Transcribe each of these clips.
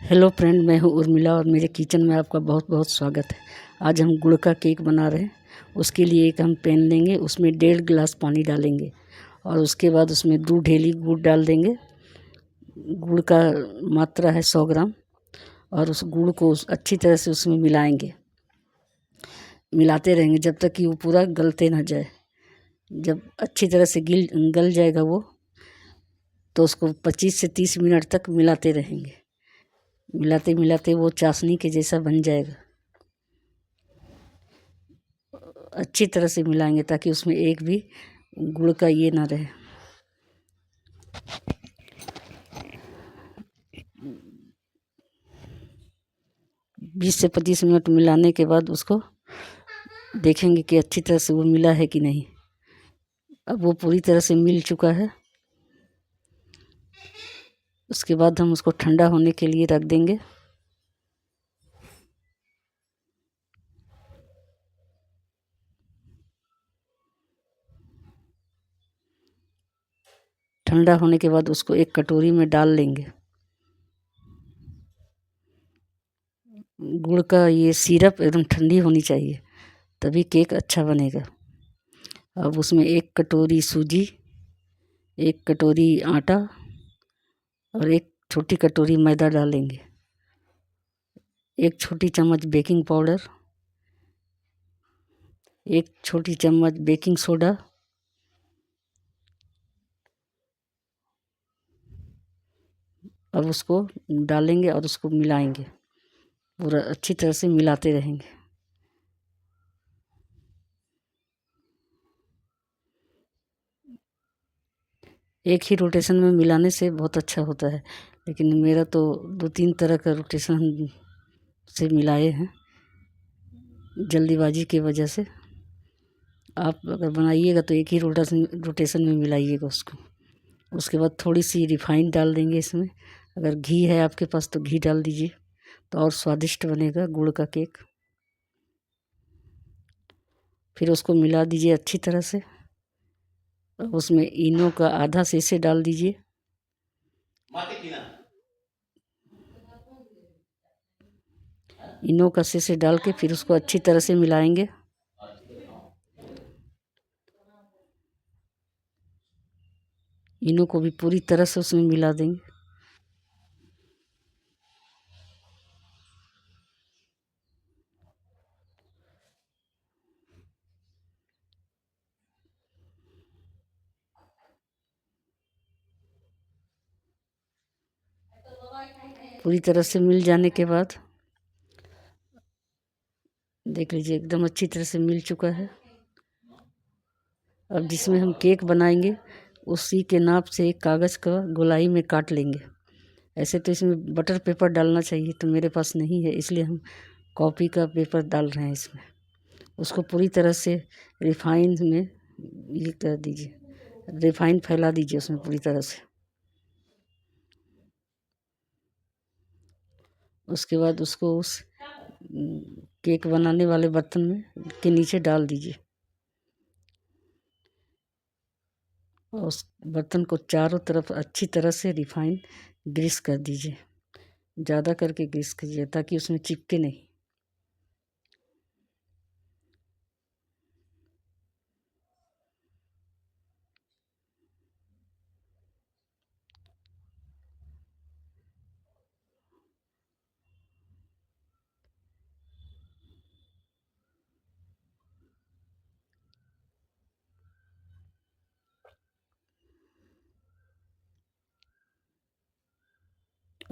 Hello friend, मैं हूँ उर्मिला और मेरे किचन में आपका बहुत बहुत स्वागत है। आज हम गुड़ का केक बना रहे हैं। उसके लिए एक हम पैन लेंगे, उसमें 1.5 गिलास पानी डालेंगे और उसके बाद उसमें 2 ढेली गुड़ डाल देंगे। गुड़ का मात्रा है 100 ग्राम और उस गुड़ को अच्छी तरह से उसमें मिलाएंगे। मिलाते रहेंगे जब तक कि वो पूरा गलते ना जाए। जब अच्छी तरह से गल जाएगा वो, तो उसको 25 से 30 मिनट तक मिलाते रहेंगे। मिलाते मिलाते वो चाशनी के जैसा बन जाएगा। अच्छी तरह से मिलाएंगे ताकि उसमें एक भी गुड़ का ये ना रहे। बीस से 25 मिनट मिलाने के बाद उसको देखेंगे कि अच्छी तरह से वो मिला है कि नहीं। अब वो पूरी तरह से मिल चुका है। उसके बाद हम उसको ठंडा होने के लिए रख देंगे। ठंडा होने के बाद उसको एक कटोरी में डाल लेंगे। गुड़ का ये सिरप एकदम ठंडी होनी चाहिए, तभी केक अच्छा बनेगा। अब उसमें 1 कटोरी सूजी, 1 कटोरी आटा और 1 छोटी कटोरी मैदा डालेंगे। 1 छोटी चम्मच बेकिंग पाउडर, 1 छोटी चम्मच बेकिंग सोडा, अब उसको डालेंगे और उसको मिलाएंगे। पूरा अच्छी तरह से मिलाते रहेंगे। एक ही रोटेशन में मिलाने से बहुत अच्छा होता है, लेकिन मेरा तो 2-3 तरह का रोटेशन से मिलाए हैं जल्दीबाजी की वजह से। आप अगर बनाइएगा तो एक ही रोटेशन में मिलाइएगा उसको। उसके बाद थोड़ी सी रिफाइंड डाल देंगे इसमें। अगर घी है आपके पास तो घी डाल दीजिए, तो और स्वादिष्ट बनेगा गुड़ का केक। फिर उसको मिला दीजिए अच्छी तरह से। उसमें इनो का आधा शीशी डाल दीजिए। इनो का शीशी डाल के फिर उसको अच्छी तरह से मिलाएंगे। इनो को भी पूरी तरह से उसमें मिला देंगे। पूरी तरह से मिल जाने के बाद देख लीजिए एकदम अच्छी तरह से मिल चुका है। अब जिसमें हम केक बनाएंगे उसी के नाप से एक कागज़ का गोलाई में काट लेंगे। ऐसे तो इसमें बटर पेपर डालना चाहिए, तो मेरे पास नहीं है, इसलिए हम कॉपी का पेपर डाल रहे हैं इसमें। उसको पूरी तरह से रिफाइन में ये कर दीजिए, रिफाइन फैला दीजिए उसमें पूरी तरह से। उसके बाद उसको उस केक बनाने वाले बर्तन में के नीचे डाल दीजिए और उस बर्तन को चारों तरफ अच्छी तरह से रिफाइन ग्रीस कर दीजिए। ज़्यादा करके ग्रीस कीजिए ताकि उसमें चिपके नहीं।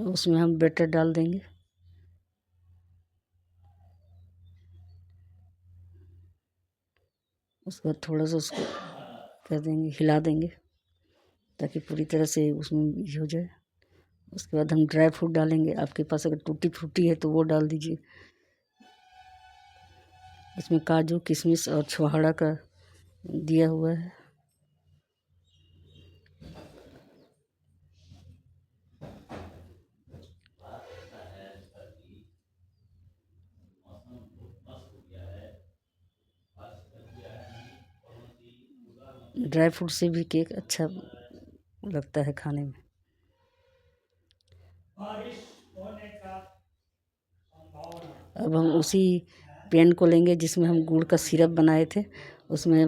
और उसमें हम बैटर डाल देंगे। उसके बाद थोड़ा सा उसको कर देंगे, हिला देंगे ताकि पूरी तरह से उसमें ये हो जाए। उसके बाद हम ड्राई फ्रूट डालेंगे। आपके पास अगर टूटी फ्रूटी है तो वो डाल दीजिए। इसमें काजू, किशमिश और छुहाड़ा का दिया हुआ है। ड्राई फ्रूट से भी केक अच्छा लगता है खाने में। अब हम उसी पैन को लेंगे जिसमें हम गुड़ का सिरप बनाए थे, उसमें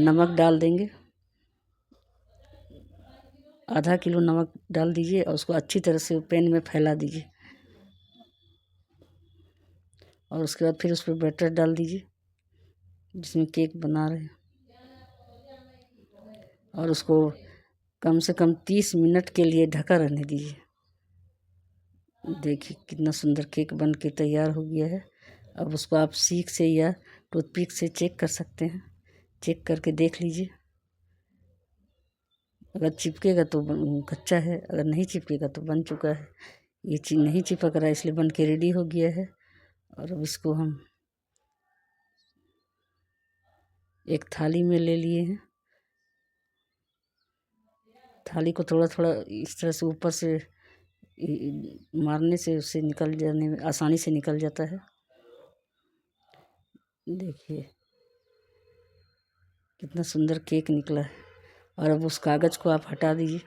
नमक डाल देंगे। आधा किलो नमक डाल दीजिए और उसको अच्छी तरह से पैन में फैला दीजिए। और उसके बाद फिर उस पर बैटर डाल दीजिए जिसमें केक बना रहे हैं, और उसको कम से कम 30 मिनट के लिए ढका रहने दीजिए। देखिए कितना सुंदर केक बन के तैयार हो गया है। अब उसको आप सीख से या टूथपिक से चेक कर सकते हैं, चेक करके देख लीजिए। अगर चिपकेगा तो कच्चा है, अगर नहीं चिपकेगा तो बन चुका है। ये चीज़ नहीं चिपक रहा है इसलिए बन के रेडी हो गया है। और अब इसको हम एक थाली में ले लिए हैं। थाली को थोड़ा थोड़ा इस तरह से ऊपर से मारने से उससे निकल जाने में आसानी से निकल जाता है। देखिए कितना सुंदर केक निकला है। और अब उस कागज़ को आप हटा दीजिए।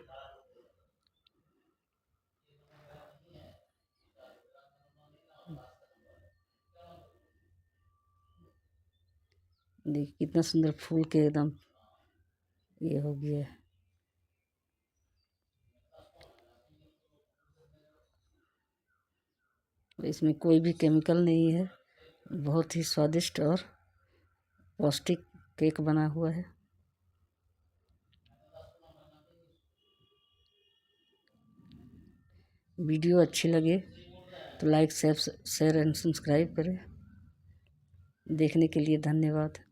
देखिए कितना सुंदर फूल के एकदम ये हो गया है। इसमें कोई भी केमिकल नहीं है, बहुत ही स्वादिष्ट और पौष्टिक केक बना हुआ है। वीडियो अच्छी लगे तो लाइक शेयर एंड सब्सक्राइब करें। देखने के लिए धन्यवाद।